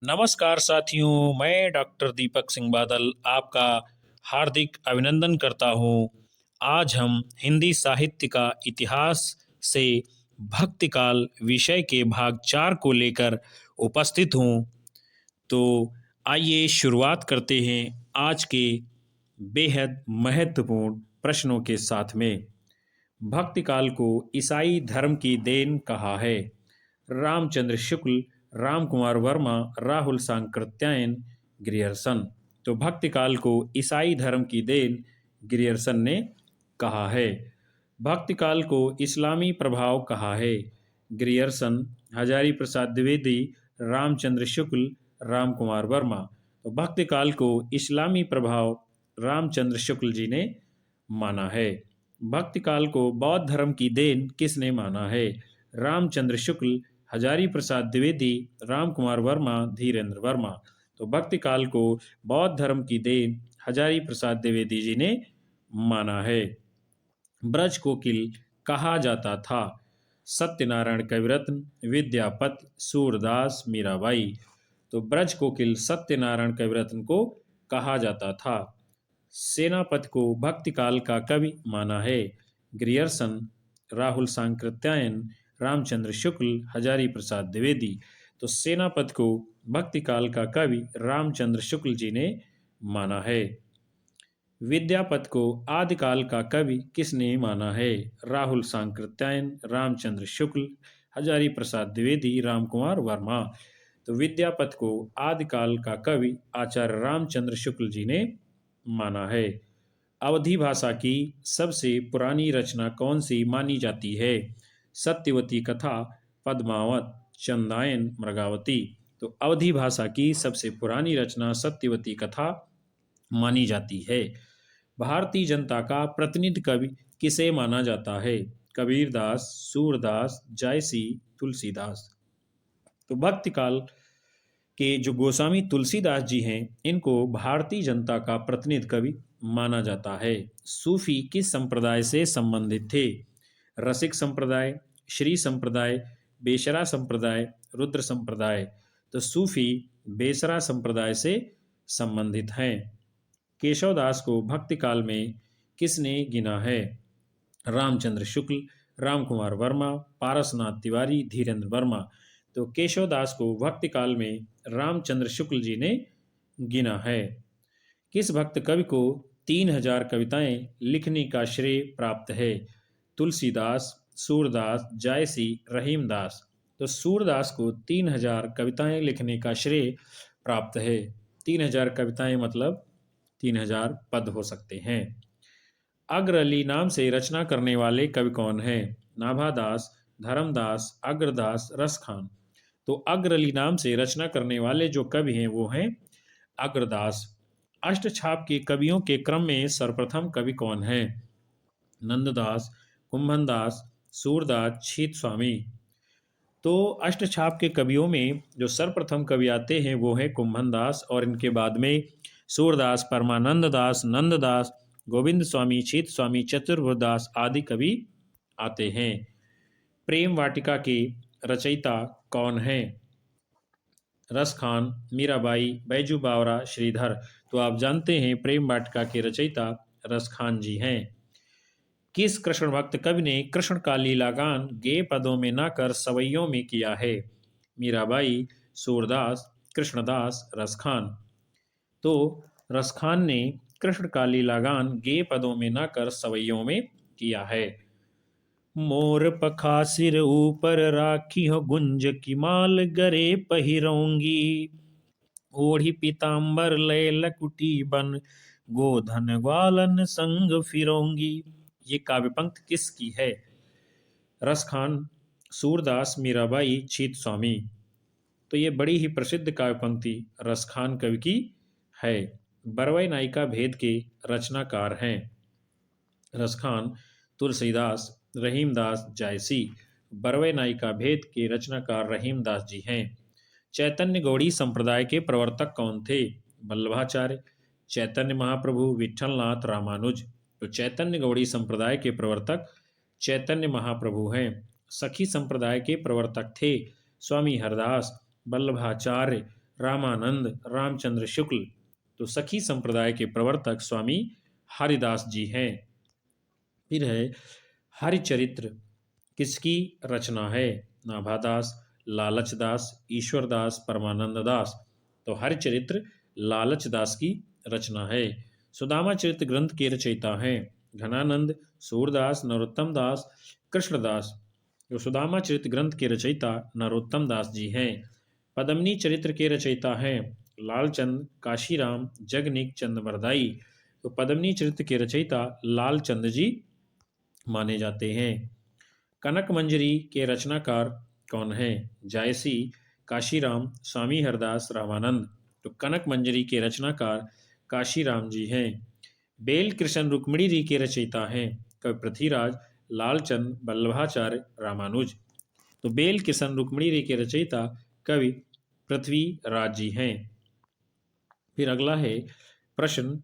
नमस्कार साथियों, मैं डॉक्टर दीपक सिंह बादल आपका हार्दिक अभिनंदन करता हूँ। आज हम हिंदी साहित्य का इतिहास से भक्ति काल विषय के भाग 4 को लेकर उपस्थित हूँ। तो आइए शुरुआत करते हैं आज के बेहद महत्वपूर्ण प्रश्नों के साथ में। भक्ति काल को ईसाई धर्म की देन कहा है। रामचंद्र शुक्ल, राम कुमार वर्मा, राहुल सांकृत्यायन, ग्रियर्सन। तो भक्ति काल को ईसाई धर्म की देन ग्रियर्सन ने कहा है। भक्ति काल को इस्लामी प्रभाव कहा है। ग्रियर्सन, हजारी प्रसाद द्विवेदी, रामचंद्र शुक्ल, राम कुमार वर्मा। तो भक्ति काल को इस्लामी प्रभाव रामचंद्र शुक्ल जी ने माना है। भक्ति काल को बौद्ध धर्म की देन किसने माना है? रामचंद्र शुक्ल, हजारी प्रसाद द्विवेदी, राम कुमार वर्मा, धीरेन्द्र वर्मा। तो भक्ति काल को बौद्ध धर्म की देन हजारी प्रसाद द्विवेदी जी ने माना है। ब्रज कोकिल कहा जाता था। सत्यनारायण कविरत्न, विद्यापति, सूरदास, मीराबाई। तो ब्रज कोकिल सत्यनारायण कविरत्न को कहा जाता था। सेनापति को भक्ति काल का कवि माना है। ग्रियर्सन, राहुल सांकृत्यायन, रामचंद्र शुक्ल, हजारी प्रसाद द्विवेदी। तो सेनापति को भक्ति काल का कवि रामचंद्र शुक्ल जी ने माना है। विद्यापति को आदिकाल का कवि किसने माना है? राहुल सांकृत्यायन, रामचंद्र शुक्ल, हजारी प्रसाद द्विवेदी, राम कुमार वर्मा। तो विद्यापति को आदिकाल का कवि आचार्य रामचंद्र शुक्ल जी ने माना है। अवधी भाषा की सबसे पुरानी रचना कौन सी मानी जाती है? सत्यवती कथा, पद्मावत, चंदायन, मृगावती। तो अवधी भाषा की सबसे पुरानी रचना सत्यवती कथा मानी जाती है। भारतीय जनता का प्रतिनिधि कवि किसे माना जाता है? कबीरदास, सूरदास, जायसी, तुलसीदास। तो भक्ति काल के जो गोस्वामी तुलसीदास जी हैं, इनको भारतीय जनता का प्रतिनिधि कवि माना जाता है। सूफी किस संप्रदाय से संबंधित थे? रसिक संप्रदाय, श्री संप्रदाय, बेसरा संप्रदाय, रुद्र संप्रदाय। तो सूफी बेसरा संप्रदाय से संबंधित हैं। केशवदास को भक्ति काल में किसने गिना है? रामचंद्र शुक्ल, राम कुमार वर्मा, पारसनाथ तिवारी, धीरेन्द्र वर्मा। तो केशवदास को भक्ति काल में रामचंद्र शुक्ल जी ने गिना है। किस भक्त कवि को 3000 कविताएं लिखने का श्रेय प्राप्त है? तुलसीदास, सूरदास, जायसी, रहीमदास। तो सूरदास को 3000 कविताएं लिखने का श्रेय प्राप्त है। 3000 कविताएं मतलब 3000 पद हो सकते हैं। अग्रली नाम से रचना करने वाले कवि कौन हैं? नाभादास, धर्मदास, अग्रदास, रसखान। तो अग्रली नाम से रचना करने वाले जो कवि हैं वो हैं अग्रदास। अष्टछाप के कवियों के क्रम में सर्वप्रथम कवि कौन है? नंददास, कुंभनदास, सूरदास, छीत स्वामी। तो अष्टछाप के कवियों में जो सर्वप्रथम कवि आते हैं वो हैं कुंभनदास, और इनके बाद में सूरदास, परमानंद दास, नंददास, गोविंद स्वामी, छीत स्वामी, चतुर्भुदास आदि कवि आते हैं। प्रेम वाटिका के रचयिता कौन हैं? रसखान, मीराबाई, बैजू बावरा, श्रीधर। तो आप जानते हैं प्रेम वाटिका के रचयिता रसखान जी हैं। किस कृष्ण भक्त कवि ने कृष्ण का लीला गान गेय पदों में न कर सवैयों में किया है? मीराबाई, सूरदास, कृष्णदास, रसखान। तो रसखान ने कृष्ण का लीला गान गेय पदों में न कर सवैयों में किया है। मोर पखा सिर ऊपर राखी हो गुंज की माल गरे पहिरऊंगी, ओढ़ी पीताम्बर लय लकुटी बन गोधन ग्वालन संग फिरऊंगी। ये काव्य पंक्ति किसकी है? रसखान, सूरदास, मीराबाई, छीत स्वामी। तो ये बड़ी ही प्रसिद्ध काव्य पंक्ति रसखान कवि की है। बरवई नायिका भेद के रचनाकार हैं रसखान, तुलसीदास, रहीमदास, जायसी। बरवई नायिका भेद के रचनाकार रहीमदास जी हैं। चैतन्य गौड़ी संप्रदाय के प्रवर्तक कौन थे? वल्लभाचार्य, चैतन्य महाप्रभु, विठलनाथ, रामानुज। तो चैतन्य गौड़ी संप्रदाय के प्रवर्तक चैतन्य महाप्रभु हैं। सखी संप्रदाय के प्रवर्तक थे स्वामी हरदास, वल्लभाचार्य, रामानंद रामचंद्र शुक्ल। तो सखी संप्रदाय के प्रवर्तक स्वामी हरिदास जी हैं। फिर है हरिचरित्र किसकी रचना है? नाभादास, लालचदास, ईश्वरदास, परमानंद दास। तो हरिचरित्र लालचदास की रचना है। सुदामा चरित्र ग्रंथ के रचयिता हैं घनानंद, सूरदास, नरोत्तम दास, कृष्णदास। जो सुदामा चरित्र ग्रंथ के रचयिता नरोत्तम दास जी हैं। पद्मिनी चरित्र के रचयिता हैं लालचंद, काशीराम, जगनिक चंद बरदाई। तो पद्मिनी चरित्र के रचयिता लालचंद जी माने जाते हैं। कनक मंजरी के रचनाकार कौन हैं? जायसी, काशीराम, स्वामी हरदास, रामानंद। तो कनक मंजरी के रचनाकार काशीराम जी हैं। बेल कृष्ण रुक्मिणी जी के रचयिता हैं कवि पृथ्वीराज, लालचंद, वल्लभाचार्य, रामानुज। तो बेल किशन रुक्मिणी रे के रचयिता कवि पृथ्वीराज जी हैं। फिर अगला है प्रश्न,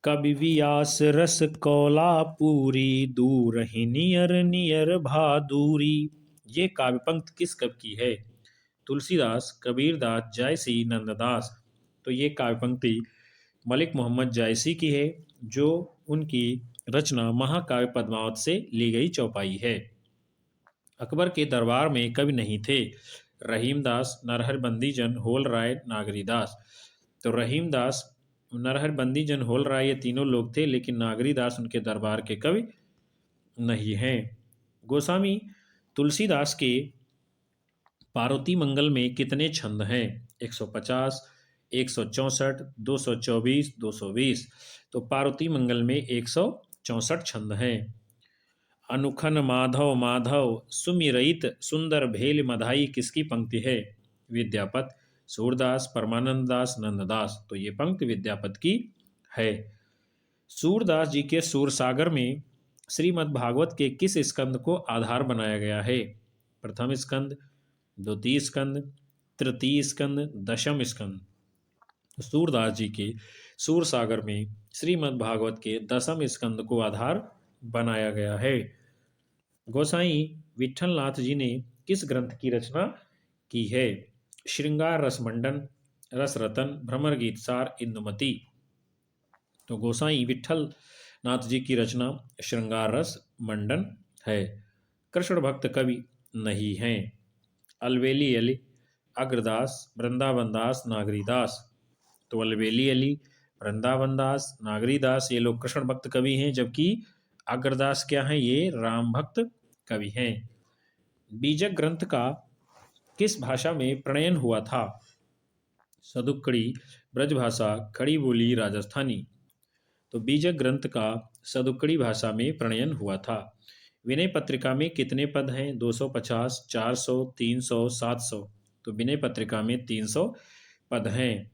कवि व्यास रस कौलापुरी, दूर ही नियर नियर भादुरी। ये काव्य पंक्ति किस कवि की है? तुलसीदास, कबीरदास, जायसी, नंददास। तो ये काव्य पंक्ति मलिक मोहम्मद जायसी की है, जो उनकी रचना महाकाव्य पद्मावत से ली गई चौपाई है। अकबर के दरबार में कवि नहीं थे। रहीमदास, नरहर बंदीजन, होल राय, नागरीदास। तो रहीमदास, नरहर बंदीजन, होल राय ये तीनों लोग थे, लेकिन नागरीदास उनके दरबार के कवि नहीं हैं। गोस्वामी तुलसीदास के पार्वती मंगल में कितने छंद हैं? 150, 164, 224, 220। तो पार्वती मंगल में 164 छंद हैं। अनुखन माधव माधव सुमिरहित सुंदर भेल मधाई किसकी पंक्ति है? विद्यापत, सूरदास, परमानंद दास, नंददास। तो ये पंक्ति विद्यापत की है। सूरदास जी के सूरसागर में श्रीमद् भागवत के किस स्कंद को आधार बनाया गया है? प्रथम स्कंद, द्वितीय स्कंद, तृतीय स्कंद, दशम स्कंद। सूरदास जी के सूरसागर में श्रीमद् भागवत के दसम स्कंद को आधार बनाया गया है। गोसाई विठलनाथ जी ने किस ग्रंथ की रचना की है? श्रृंगार रसमंडन, रस रतन, भ्रमर गीत सार, इंदुमती। तो गोसाई विठल नाथ जी की रचना श्रृंगार रस मंडन है। कृष्ण भक्त कवि नहीं हैं। अलवेली अली, अग्रदास, वृंदावन दास, नागरीदास। तो अलवेली अली, वृंदावन दास, नागरीदास ये लोग कृष्ण भक्त कवि हैं, जबकि अग्रदास क्या हैं? ये राम भक्त कवि हैं। बीजक ग्रंथ का किस भाषा में प्रणयन हुआ था? सदुक्कड़ी, ब्रजभाषा, खड़ी बोली, राजस्थानी। तो बीजक ग्रंथ का सदुक्कड़ी भाषा में प्रणयन हुआ था। विनय पत्रिका में कितने पद हैं? 250, 400, 300, 700। तो विनय पत्रिका में 300 पद हैं।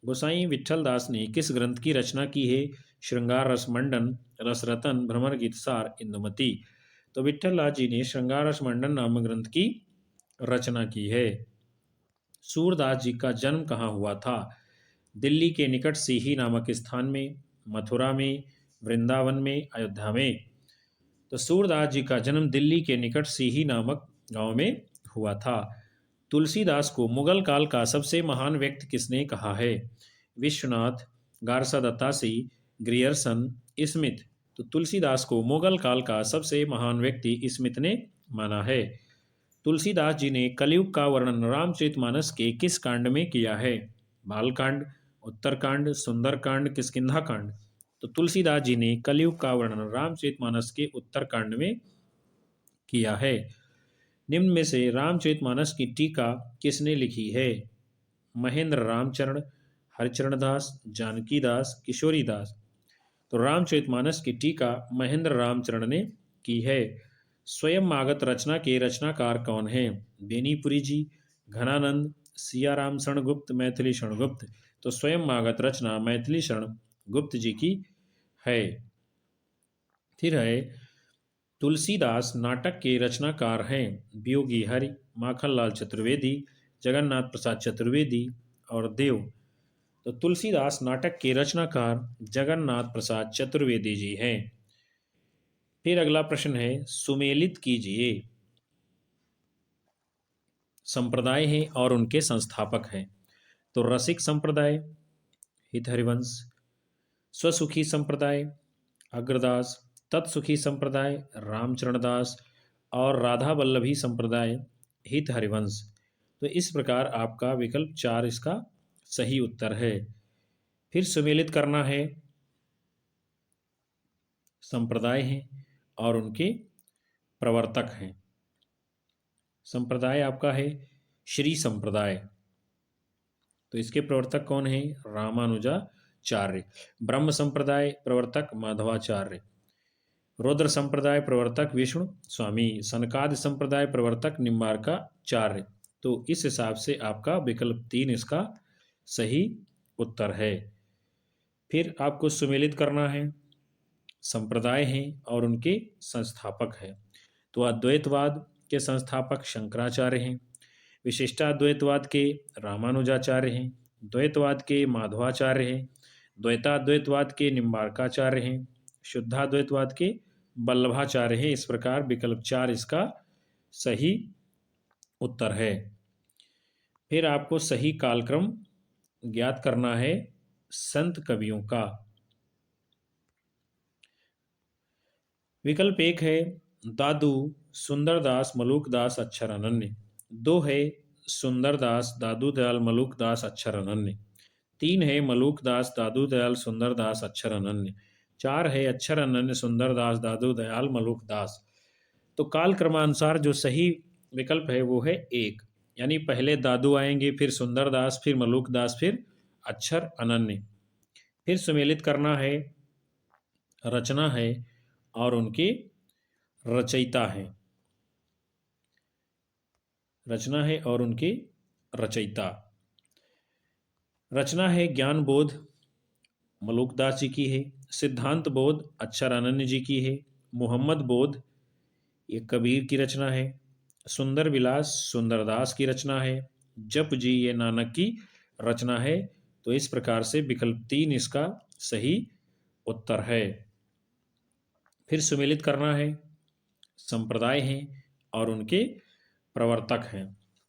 गोसाई विठल दास ने किस ग्रंथ की रचना की है? श्रृंगार रसमंडन, रसरतन, भ्रमर गीतसार, इंदुमती। तो विठल जी ने श्रृंगार रसमंडन नामक ग्रंथ की रचना की है। सूरदास जी का जन्म कहाँ हुआ था? दिल्ली के निकट सीही नामक स्थान में, मथुरा में, वृंदावन में, अयोध्या में। तो सूरदास जी का जन्म दिल्ली के निकट सीही नामक गांव में हुआ था। तुलसीदास को मुगल काल का सबसे महान व्यक्ति किसने कहा है? Vishwanath, Garcin de Tassy, Grierson, Smith. तो तुलसीदास को मुगल काल का सबसे महान व्यक्ति स्मिथ ने माना है। तुलसीदास जी ने कलयुग का वर्णन रामचरितमानस के किस कांड में किया है? बालकांड, उत्तरकांड, सुंदरकांड, किष्किंधा कांड। तो तुलसीदास जी ने कलयुग का वर्णन रामचरितमानस के उत्तरकांड में किया है। निम्न में से रामचरितमानस की टीका किसने लिखी है? महेंद्र रामचरण, हरिचरण दास, जानकी दास, किशोरी दास। तो रामचरितमानस की टीका महेंद्र रामचरण ने की है। स्वयं आगत रचना के रचनाकार कौन हैं? बेनीपुरी जी, घनानंद, सियाराम शरण गुप्त, मैथिली शरण गुप्त। तो स्वयं आगत रचना मैथिली शरण गुप्त जी की है। फिर है तुलसीदास नाटक के रचनाकार हैं वियोगी हरि, माखनलाल चतुर्वेदी, जगन्नाथ प्रसाद चतुर्वेदी और देव। तो तुलसीदास नाटक के रचनाकार जगन्नाथ प्रसाद चतुर्वेदी जी हैं। फिर अगला प्रश्न है सुमेलित कीजिए। संप्रदाय हैं और उनके संस्थापक हैं। तो रसिक संप्रदाय हित हरिवंश, स्वसुखी संप्रदाय अग्रदास, तत्सुखी संप्रदाय रामचरणदास और राधा वल्लभी संप्रदाय हित हरिवंश। तो इस प्रकार आपका विकल्प 4 इसका सही उत्तर है। फिर सुमेलित करना है। संप्रदाय हैं और उनके प्रवर्तक हैं। संप्रदाय आपका है श्री संप्रदाय, तो इसके प्रवर्तक कौन है? रामानुजाचार्य। ब्रह्म संप्रदाय प्रवर्तक माधवाचार्य। रुद्र संप्रदाय प्रवर्तक विष्णु स्वामी। सनकादि संप्रदाय प्रवर्तक निम्बार्काचार्य। तो इस हिसाब से आपका विकल्प 3 इसका सही उत्तर है। फिर आपको सुमेलित करना है। संप्रदाय हैं और उनके संस्थापक हैं। तो अद्वैतवाद के संस्थापक शंकराचार्य हैं, विशिष्टाद्वैतवाद के रामानुजाचार्य हैं, द्वैतवाद के माधवाचार्य हैं, द्वैताद्वैतवाद के निम्बार्काचार्य हैं, शुद्धाद्वैतवाद के वल्लभाचार्य हैं। इस प्रकार विकल्प 4 इसका सही उत्तर है। फिर आपको सही कालक्रम ज्ञात करना है संत कवियों का। विकल्प 1 है दादू सुंदरदास मलुकदास अक्षर अनन्य। 2 है सुंदरदास दादू दयाल मलुकदास अक्षर अनन्य। 3 है मलुकदास दादू दयाल सुंदरदास अक्षर अनन्य। 4 है अक्षर अनन्य सुंदरदास दादू दयाल मलुकदास। तो काल क्रमानुसार जो सही विकल्प है वो है 1, यानी पहले दादू आएंगे, फिर सुंदरदास, फिर मलुकदास, फिर अक्षर अनन्य। फिर सुमेलित करना है। रचना है और उनके रचयिता हैं। रचना है और उनके रचयिता। रचना है ज्ञान बोध मलुकदास जी की है, सिद्धांत बोध अक्षर अनन्य जी की है, मोहम्मद बोध ये कबीर की रचना है, सुंदर विलास सुंदरदास की रचना है, जप जी ये नानक की रचना है। तो इस प्रकार से विकल्प 3 इसका सही उत्तर है। फिर सुमेलित करना है। संप्रदाय हैं और उनके प्रवर्तक हैं।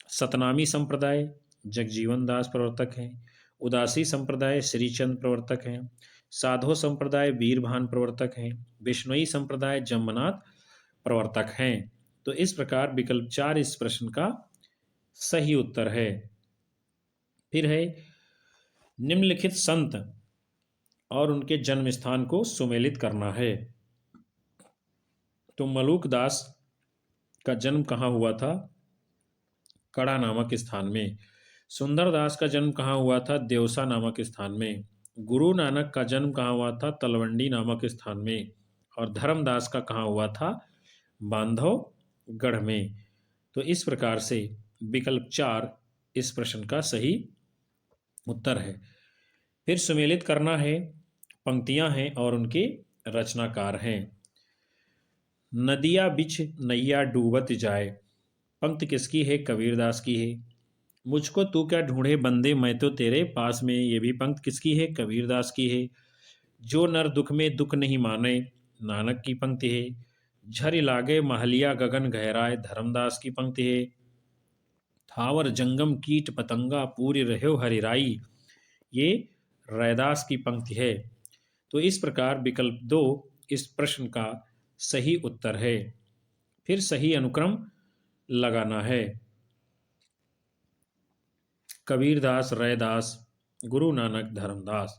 सतनामी संप्रदाय जगजीवन दास प्रवर्तक हैं। उदासी संप्रदाय श्रीचंद प्रवर्तक हैं। साधो संप्रदाय वीरभान प्रवर्तक हैं। विष्णुई संप्रदाय जम्मनाथ प्रवर्तक हैं। तो इस प्रकार विकल्प 4 इस प्रश्न का सही उत्तर है। फिर है निम्नलिखित संत और उनके जन्म स्थान को सुमेलित करना है। तो मलुकदास का जन्म कहाँ हुआ था? कड़ा नामक स्थान में। सुंदरदास का जन्म कहाँ हुआ था? देवसा नामक स्थान में। गुरु नानक का जन्म कहाँ हुआ था? तलवंडी नामक स्थान में। और धर्मदास का कहाँ हुआ था? बांधवगढ़ में। तो इस प्रकार से विकल्प 4 इस प्रश्न का सही उत्तर है। फिर सुमेलित करना है। पंक्तियां हैं और उनके रचनाकार हैं। नदिया बिछ नैया डूबत जाए, पंक्ति किसकी है? कबीरदास की है। मुझको तू क्या ढूंढे बंदे मैं तो तेरे पास में, ये भी पंक्ति किसकी है? कबीरदास की है। जो नर दुख में दुख नहीं माने, नानक की पंक्ति है। झरि लागे महलिया गगन गहराए, धर्मदास की पंक्ति है। थावर जंगम कीट पतंगा पूरी रहो हरिराई, ये रैदास की पंक्ति है। तो इस प्रकार विकल्प 2 इस प्रश्न का सही उत्तर है। फिर सही अनुक्रम लगाना है। कबीरदास रैदास गुरु नानक धर्मदास।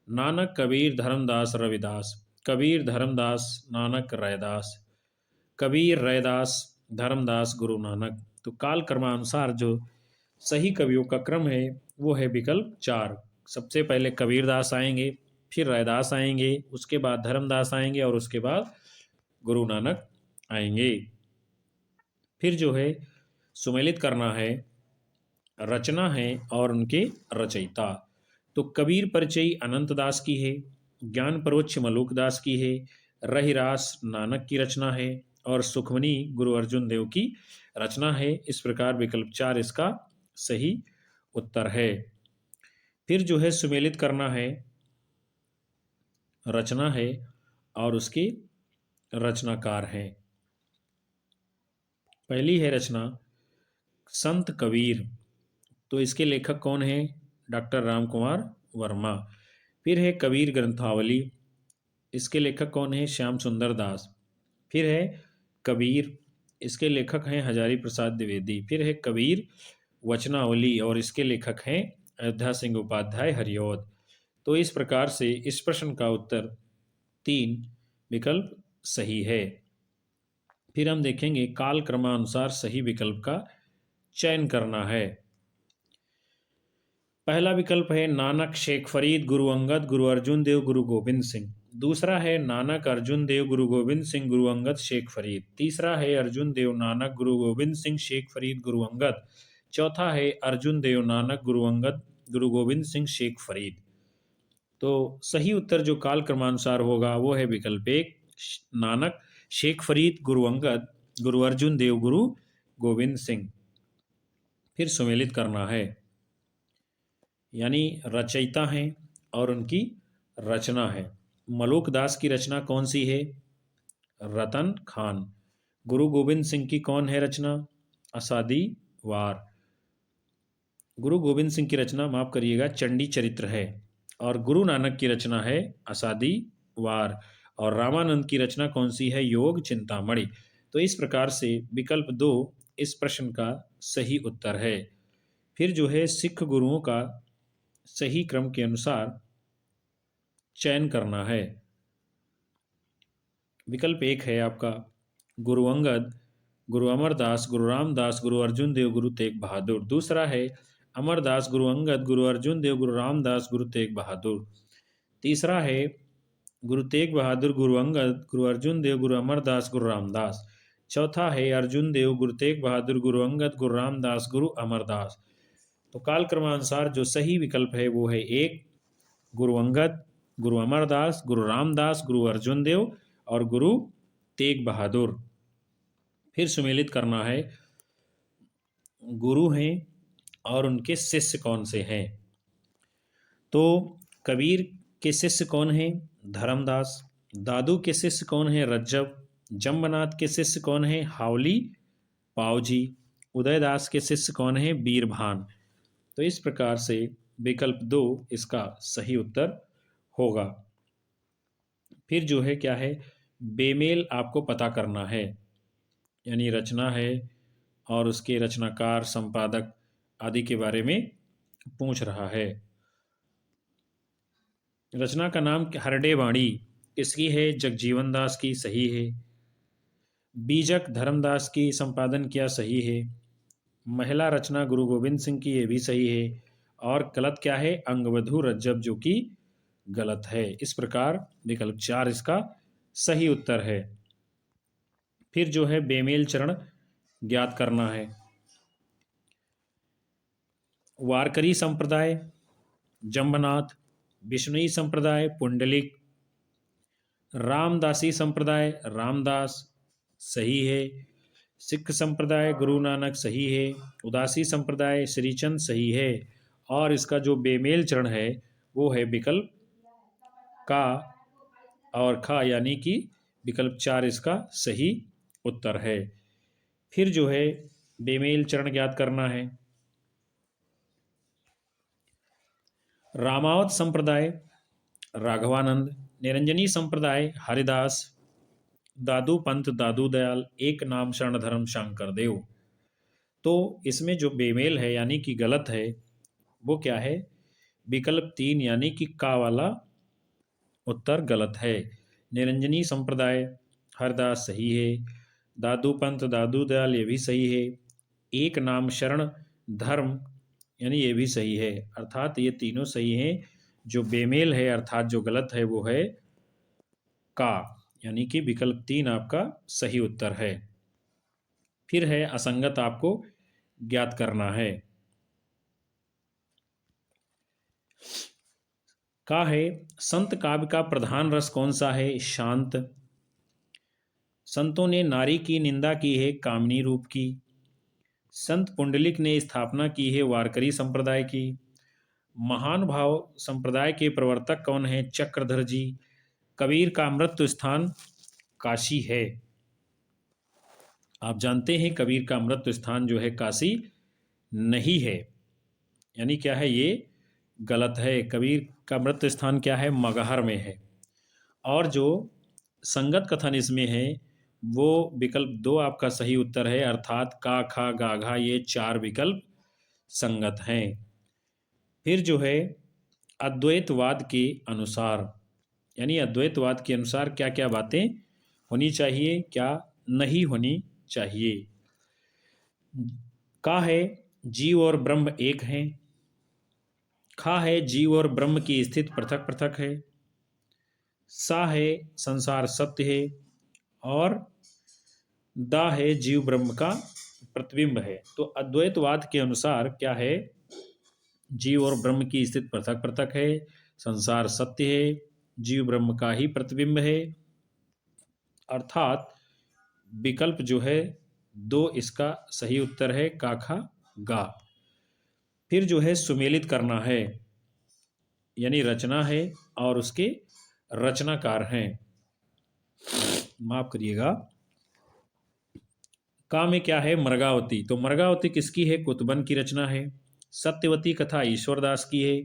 नानक कबीर धर्मदास रविदास। कबीर धर्मदास नानक रैदास। कबीर रैदास धर्मदास गुरु नानक। तो काल क्रमानुसार जो सही कवियों का क्रम है वो है विकल्प 4। सबसे पहले कबीरदास आएंगे, फिर रैदास आएंगे, उसके बाद धर्मदास आएंगे और उसके बाद गुरु नानक आएंगे। फिर जो है सुमेलित करना है। रचना है और उनके रचयिता। तो कबीर परिचयी अनंतदास की है, ज्ञान परोक्ष मलुकदास की है, रहिरास नानक की रचना है और सुखमनी गुरु अर्जुन देव की रचना है। इस प्रकार विकल्प 4 इसका सही उत्तर है। फिर जो है सुमेलित करना है। रचना है और उसके रचनाकार हैं। पहली है रचना संत कबीर, तो इसके लेखक कौन हैं? डॉक्टर राम कुमार वर्मा। फिर है कबीर ग्रंथावली, इसके लेखक कौन हैं? श्याम सुंदर दास। फिर है कबीर, इसके लेखक हैं हजारी प्रसाद द्विवेदी। फिर है कबीर वचनावली और इसके लेखक हैं अयोध्या सिंह उपाध्याय हरिऔध। तो इस प्रकार से इस प्रश्न का उत्तर 3 विकल्प सही है। फिर हम देखेंगे काल क्रमानुसार सही विकल्प का चयन करना है। पहला विकल्प है नानक शेख फरीद गुरु अंगद गुरु अर्जुन देव गुरु गोविंद सिंह। दूसरा है नानक अर्जुन देव गुरु गोविंद सिंह गुरु अंगद शेख फरीद। तीसरा है अर्जुन देव नानक गुरु गोविंद सिंह शेख फरीद गुरु अंगद। चौथा है अर्जुन देव नानक गुरु अंगद गुरु गोविंद सिंह शेख फरीद। तो सही उत्तर जो काल क्रमानुसार होगा वो है विकल्प 1 नानक शेख फरीद गुरु अंगद गुरु अर्जुन देव गुरु गोविंद सिंह। फिर सुमेलित करना है, यानी रचयिता हैं और उनकी रचना है। मलूक दास की रचना कौन सी है? रतन खान। गुरु गोविंद सिंह की कौन है रचना? असादी वार। गुरु गोविंद सिंह की रचना, माफ करिएगा, चंडी चरित्र है। और गुरु नानक की रचना है असादी वार। और रामानंद की रचना कौन सी है? योग चिंतामणि। तो इस प्रकार से विकल्प 2 इस प्रश्न का सही उत्तर है। फिर जो है सिख गुरुओं का सही क्रम के अनुसार चयन करना है। विकल्प 1 है आपका गुरु अंगद गुरु अमरदास गुरु रामदास गुरु अर्जुन देव गुरु तेग बहादुर। दूसरा है अमरदास गुरु अंगद गुरु अर्जुन देव गुरु रामदास गुरु तेग बहादुर। तीसरा है गुरु तेग बहादुर गुरु अंगद गुरु अर्जुन देव गुरु अमरदास गुरु रामदास। चौथा है अर्जुन देव गुरु तेग बहादुर गुरु अंगद गुरु रामदास गुरु अमरदास। तो काल क्रमानुसार जो सही विकल्प है वो है 1 गुरु अंगद गुरु अमरदास गुरु रामदास गुरु अर्जुन देव और गुरु तेग बहादुर। फिर सुमेलित करना है गुरु हैं और उनके शिष्य कौन से हैं। तो कबीर के शिष्य कौन हैं? धर्मदास। दादू के शिष्य कौन हैं? रज्जब। जम्बनाथ के शिष्य कौन हैं? हावली पावजी। उदयदास के शिष्य कौन हैं? बीरभान। तो इस प्रकार से विकल्प 2 इसका सही उत्तर होगा। फिर जो है क्या है, बेमेल आपको पता करना है, यानी रचना है और उसके रचनाकार संपादक आदि के बारे में पूछ रहा है। रचना का नाम हरडे वाणी किसकी है? जगजीवन दास की, सही है। बीजक धर्मदास की संपादन किया, सही है। महिला रचना गुरु गोविंद सिंह की, ये भी सही है। और गलत क्या है? अंगवधु रज्जब, जो कि गलत है। इस प्रकार विकल्प 4 इसका सही उत्तर है। फिर जो है बेमेल चरण ज्ञात करना है। वारकरी संप्रदाय जम्बनाथ, बिश्नोई संप्रदाय पुंडलिक, रामदासी संप्रदाय रामदास, सही है। सिख संप्रदाय गुरु नानक, सही है। उदासी संप्रदाय श्रीचंद, सही है। और इसका जो बेमेल चरण है वो है विकल्प का और खा, यानी कि विकल्प 4 इसका सही उत्तर है। फिर जो है बेमेल चरण ज्ञात करना है। रामावत संप्रदाय राघवानंद, निरंजनी संप्रदाय हरिदास, दादू पंथ दादू दयाल, एक नाम शरण धर्म शंकर देव। तो इसमें जो बेमेल है यानी कि गलत है वो क्या है? विकल्प 3 यानी कि का वाला उत्तर गलत है। निरंजनी संप्रदाय हरदास सही है। दादू पंथ दादू दयाल ये भी सही है। एक नाम शरण धर्म यानी ये भी सही है। अर्थात ये तीनों सही हैं। जो बेमेल है अर्थात जो गलत है वो है का, यानी कि विकल्प 3 आपका सही उत्तर है। फिर है असंगत आपको ज्ञात करना है। का है संत काव्य का प्रधान रस कौन सा है? शांत। संतों ने नारी की निंदा की है कामिनी रूप की। संत पुंडलिक ने स्थापना की है वारकरी संप्रदाय की। महान भाव संप्रदाय के प्रवर्तक कौन है? चक्रधर जी। कबीर का मृत्यु स्थान काशी है। आप जानते हैं कबीर का मृत्यु स्थान जो है काशी नहीं है, यानी क्या है, ये गलत है। कबीर का मृत्यु स्थान क्या है, मगहर में है। और जो संगत कथन इसमें है वो विकल्प 2 आपका सही उत्तर है, अर्थात का, खा, गा, घा, ये 4 विकल्प संगत हैं। फिर जो है अद्वैतवाद के अनुसार, यानी अद्वैतवाद के अनुसार क्या क्या बातें होनी चाहिए, क्या नहीं होनी चाहिए। का है जीव और ब्रह्म एक हैं। खा है जीव और ब्रह्म की स्थिति पृथक पृथक है। सा है संसार सत्य है। और दा है जीव ब्रह्म का प्रतिबिंब है। तो अद्वैतवाद के अनुसार क्या है, जीव और ब्रह्म की स्थिति पृथक पृथक है, संसार सत्य है, जीव ब्रह्म का ही प्रतिबिंब है, अर्थात विकल्प जो है 2 इसका सही उत्तर है, काखा गा। फिर जो है सुमेलित करना है, यानी रचना है और उसके रचनाकार हैं। माफ करिएगा, का में क्या है, मृगावती। तो मृगावती किसकी है, कुतुबन की रचना है। सत्यवती कथा ईश्वरदास की है।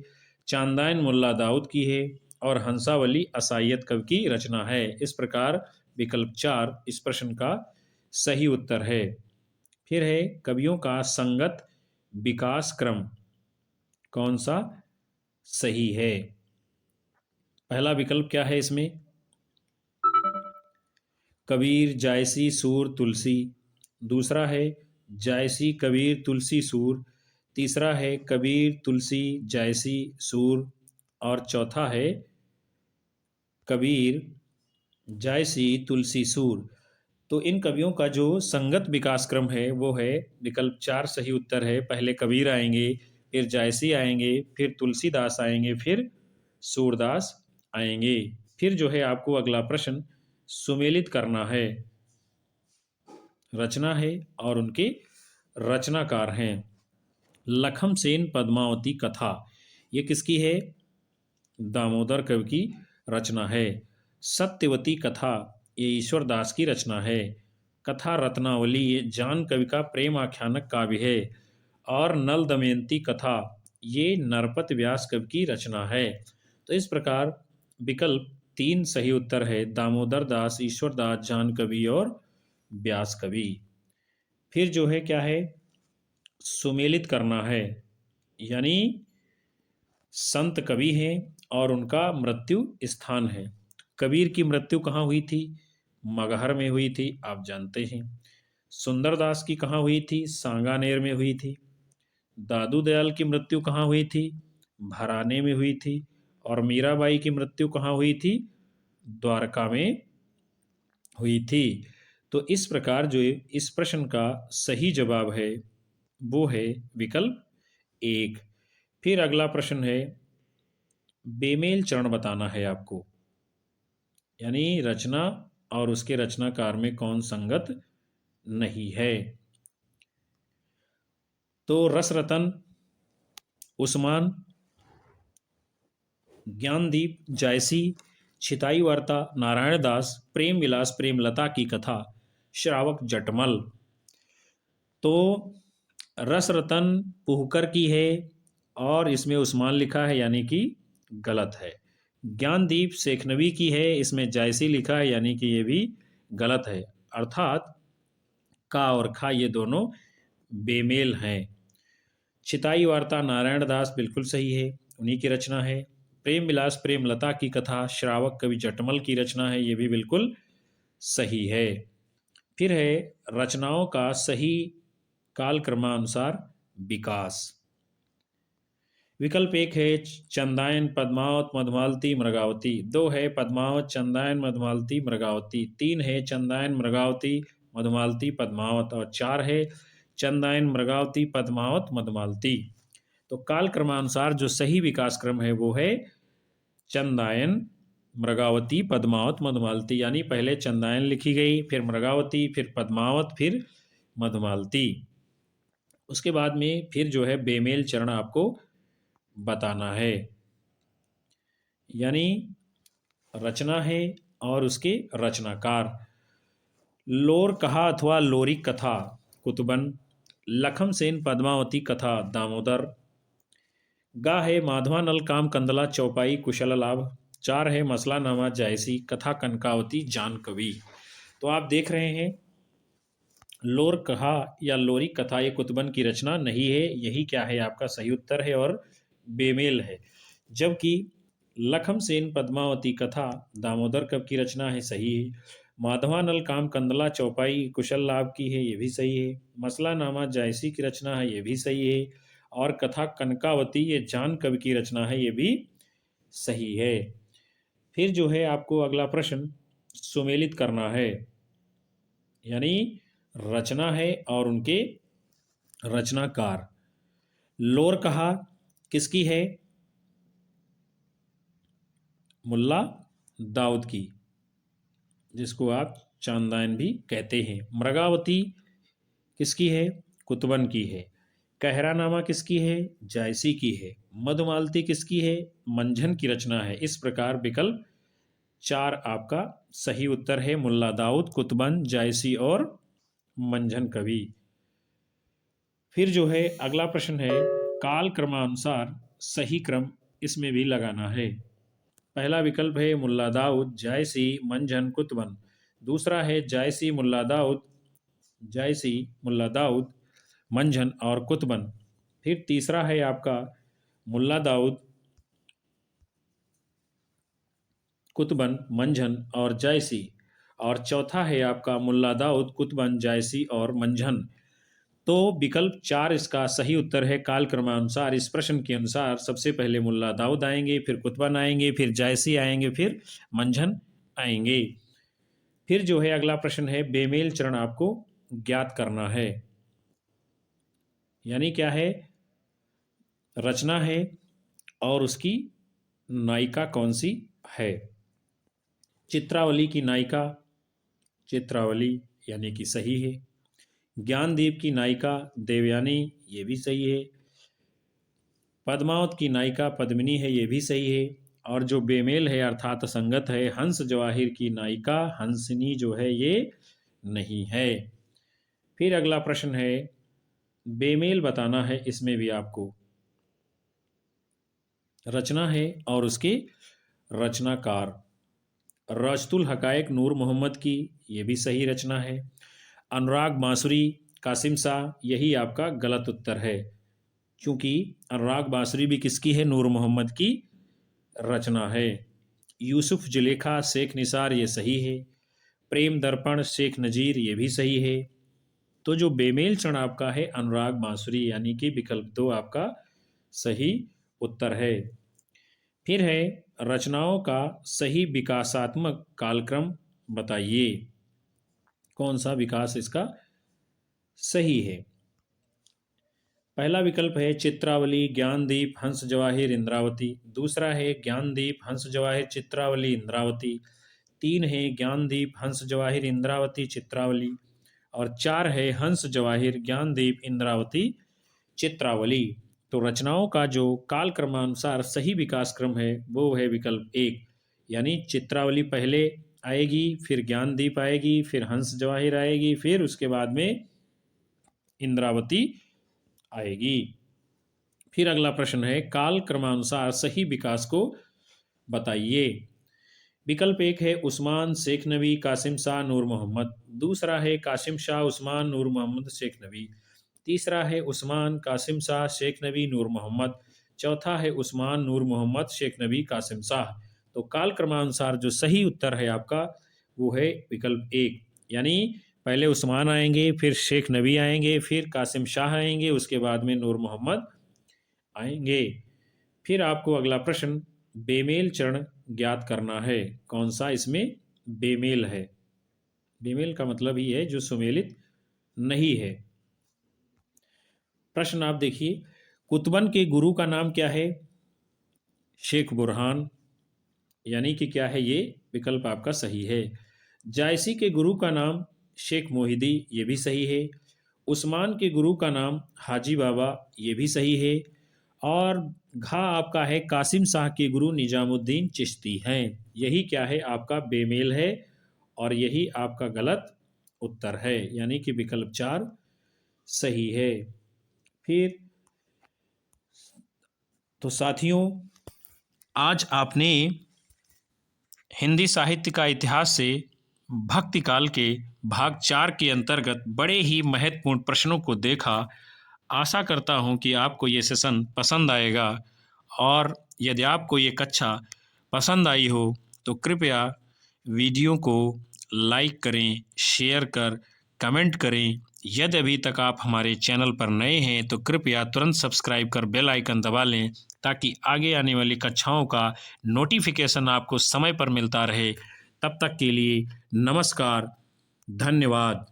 चांदायन मुल्ला दाऊद की है। और हंसावली असायत कवि की रचना है। इस प्रकार विकल्प 4 इस प्रश्न का सही उत्तर है। फिर है कवियों का संगत विकास क्रम कौन सा सही है। पहला विकल्प क्या है इसमें, कबीर जायसी सूर तुलसी। दूसरा है जायसी कबीर तुलसी सूर। तीसरा है कबीर तुलसी जायसी सूर। और चौथा है कबीर जायसी तुलसी सूर। तो इन कवियों का जो संगत विकास क्रम है वो है विकल्प 4 सही उत्तर है। पहले कबीर आएंगे, फिर जायसी आएंगे, फिर तुलसीदास आएंगे, फिर सूरदास आएंगे। फिर जो है आपको अगला प्रश्न सुमेलित करना है, रचना है और उनके रचनाकार हैं। लखम सेन पद्मावती कथा, ये किसकी है, दामोदर कवि की रचना है। सत्यवती कथा ये ईश्वरदास की रचना है। कथा रत्नावली ये जान कवि का प्रेम आख्यानक काव्य है। और नल दमयंती कथा ये नरपत व्यास कवि की रचना है। तो इस प्रकार विकल्प 3 सही उत्तर है, दामोदर दास, ईश्वरदास, जान कवि और व्यास कवि। फिर जो है क्या है, सुमेलित करना है, यानी संत कवि हैं और उनका मृत्यु स्थान है। कबीर की मृत्यु कहाँ हुई थी, मगहर में हुई थी, आप जानते हैं। सुंदरदास की कहाँ हुई थी, सांगानेर में हुई थी। दादू दयाल की मृत्यु कहाँ हुई थी, भराने में हुई थी। और मीराबाई की मृत्यु कहाँ हुई थी, द्वारका में हुई थी। तो इस प्रकार जो इस प्रश्न का सही जवाब है वो है विकल्प 1। फिर अगला प्रश्न है, बेमेल चरण बताना है आपको, यानी रचना और उसके रचनाकार में कौन संगत नहीं है। तो रसरतन, उस्मान, ज्ञानदीप, जायसी, छिताई वार्ता, नारायण दास, प्रेम विलास, प्रेमलता की कथा, श्रावक जटमल। तो रसरतन पुहकर की है और इसमें उस्मान लिखा है, यानी कि गलत है। ज्ञानदीप शेखनवी की है, इसमें जायसी लिखा है, यानी कि ये भी गलत है। अर्थात का और खा ये दोनों बेमेल हैं। छिताई वार्ता नारायण दास बिल्कुल सही है, उन्हीं की रचना है। प्रेम विलास प्रेमलता की कथा श्रावक कवि जटमल की रचना है, ये भी बिल्कुल सही है। फिर है रचनाओं का सही कालक्रमानुसार विकास। विकल्प 1 है चंदायन पद्मावत मधुमालती मृगावती। 2 है पद्मावत चंदायन मधुमालती मृगावती। 3 है चंदायन मृगावती मधुमालती पद्मावत। और 4 है चंदायन मृगावती पद्मावत मधुमालती। तो काल क्रमानुसार जो सही विकास क्रम है वो है चंदायन मृगावती पद्मावत मधुमालती, यानी पहले चंदायन लिखी गई, फिर मृगावती, फिर पद्मावत, फिर मधुमालती। उसके बाद में फिर जो है बेमेल चरण आपको बताना है, यानी रचना है और उसके रचनाकार। लोर कहा अथवा लोरी कथा कुतुबन, लखम सेन पद्मावती कथा दामोदर। गा है माधवानल काम कंदला चौपाई कुशल लाभ। चार है मसलानामा जायसी कथा कनकावती जान कवि। तो आप देख रहे हैं लोर कहा या लोरी कथा ये कुतुबन की रचना नहीं है, यही क्या है आपका सही उत्तर है और बेमेल है। जबकि लखम सेन पद्मावती कथा दामोदर कब की रचना है, सही है। माधवानल काम कंदला चौपाई कुशल लाभ की है, ये भी सही है। मसलानामा जायसी की रचना है, ये भी सही है। और कथा कनकावती ये जान कवि की रचना है, ये भी सही है। फिर जो है आपको अगला प्रश्न सुमेलित करना है, यानी रचना है और उनके रचनाकार। लोर कहा किसकी है? मुल्ला दाऊद की, जिसको आप चांदायन भी कहते हैं। मृगावती किसकी है? कुतुबन की है। कहरानामा किसकी है? जायसी की है। मधुमालती किसकी है? मंझन की रचना है। इस प्रकार विकल्प 4 आपका सही उत्तर है, मुल्ला दाऊद, कुतुबन, जायसी और मंझन कवि। फिर जो है अगला प्रश्न है काल क्रमानुसार सही क्रम इसमें भी लगाना है। पहला विकल्प है मुल्ला दाऊद, जायसी, मंझन, कुतुबन। दूसरा है जायसी, मुल्ला दाऊद, जायसी, मुल्ला दाऊद, मंझन और कुतुबन। फिर तीसरा है आपका मुल्ला दाऊद, कुतुबन, मंझन और जायसी। और चौथा है आपका मुल्ला दाऊद, कुतुबन, जायसी और मंझन। तो विकल्प 4 इसका सही उत्तर है। काल क्रमानुसार इस प्रश्न के अनुसार सबसे पहले मुल्ला दाऊद आएंगे, फिर कुतुबन आएंगे, फिर जायसी आएंगे, फिर मंझन आएंगे। फिर जो है अगला प्रश्न है बेमेल चरण आपको ज्ञात करना है, यानी क्या है? रचना है और उसकी नायिका कौन सी है। चित्रावली की नायिका चित्रावली, यानी कि सही है। ज्ञानदीप की नायिका देवयानी, ये भी सही है। पद्मावत की नायिका पद्मिनी है, ये भी सही है। और जो बेमेल है अर्थात संगत है, हंस जवाहिर की नायिका हंसिनी जो है ये नहीं है। फिर अगला प्रश्न है बेमेल बताना है, इसमें भी आपको रचना है और उसके रचनाकार। राजतुल हकायक नूर मोहम्मद की, ये भी सही रचना है। अनुराग बांसुरी कासिम शाह, यही आपका गलत उत्तर है, क्योंकि अनुराग बांसुरी भी किसकी है? नूर मोहम्मद की रचना है। यूसुफ जुलेखा शेख निसार, ये सही है। प्रेम दर्पण शेख नजीर, ये भी सही है। तो जो बेमेल चरण आपका है अनुराग बांसुरी, यानी कि विकल्प 2 आपका सही उत्तर है। फिर है रचनाओं का सही विकासात्मक कालक्रम बताइए, कौन सा विकास इसका सही है। पहला विकल्प है चित्रावली, ज्ञानदीप, हंस जवाहिर, इंद्रावती। दूसरा है ज्ञानदीप, हंस जवाहिर, चित्रावली, इंद्रावती। 3 है ज्ञानदीप, हंस जवाहिर, इंद्रावती, चित्रावली। और 4 है हंस जवाहिर, ज्ञानदीप, इंद्रावती, चित्रावली। तो रचनाओं का जो काल क्रमानुसार सही विकास क्रम है वो है विकल्प 1, यानी चित्रावली पहले आएगी, फिर ज्ञानदीप आएगी, फिर हंस जवाहिर आएगी, फिर उसके बाद में इंद्रावती आएगी। फिर अगला प्रश्न है काल क्रमानुसार सही विकास को बताइए। विकल्प 1 है उस्मान, शेख नबी, कासिम शाह, नूर मोहम्मद। दूसरा है कासिम शाह, उस्मान, नूर मोहम्मद, शेख नबी। तीसरा है उस्मान, कासिम शाह, शेख नबी, नूर मोहम्मद। चौथा है उस्मान, नूर मोहम्मद, शेख नबी, कासिम शाह। तो काल क्रमानुसार जो सही उत्तर है आपका वो है विकल्प 1, यानी पहले उस्मान आएंगे, फिर शेख नबी आएंगे, फिर कासिम शाह आएंगे, उसके बाद में नूर मोहम्मद आएंगे। फिर आपको अगला प्रश्न बेमेल चरण ज्ञात करना है, कौन सा इसमें बेमेल है। बेमेल का मतलब ही है जो सुमेलित नहीं है। प्रश्न आप देखिए, कुतुबन के गुरु का नाम क्या है? शेख बुरहान, यानी कि क्या है ये विकल्प आपका सही है। जायसी के गुरु का नाम शेख मोहिदी, ये भी सही है। उस्मान के गुरु का नाम हाजी बाबा, ये भी सही है। और घा आपका है कासिम शाह के गुरु निजामुद्दीन चिश्ती हैं, यही क्या है आपका बेमेल है और यही आपका गलत उत्तर है, यानी कि विकल्प 4 सही है। फिर तो साथियों, आज आपने हिंदी साहित्य का इतिहास से भक्ति काल के भाग 4 के अंतर्गत बड़े ही महत्वपूर्ण प्रश्नों को देखा। आशा करता हूँ कि आपको ये सेशन पसंद आएगा, और यदि आपको ये कक्षा पसंद आई हो तो कृपया वीडियो को लाइक करें, शेयर कर कमेंट करें। यदि अभी तक आप हमारे चैनल पर नए हैं तो कृपया तुरंत सब्सक्राइब कर बेल आइकन दबा लें, ताकि आगे आने वाली कक्षाओं का नोटिफिकेशन आपको समय पर मिलता रहे। तब तक के लिए नमस्कार, धन्यवाद।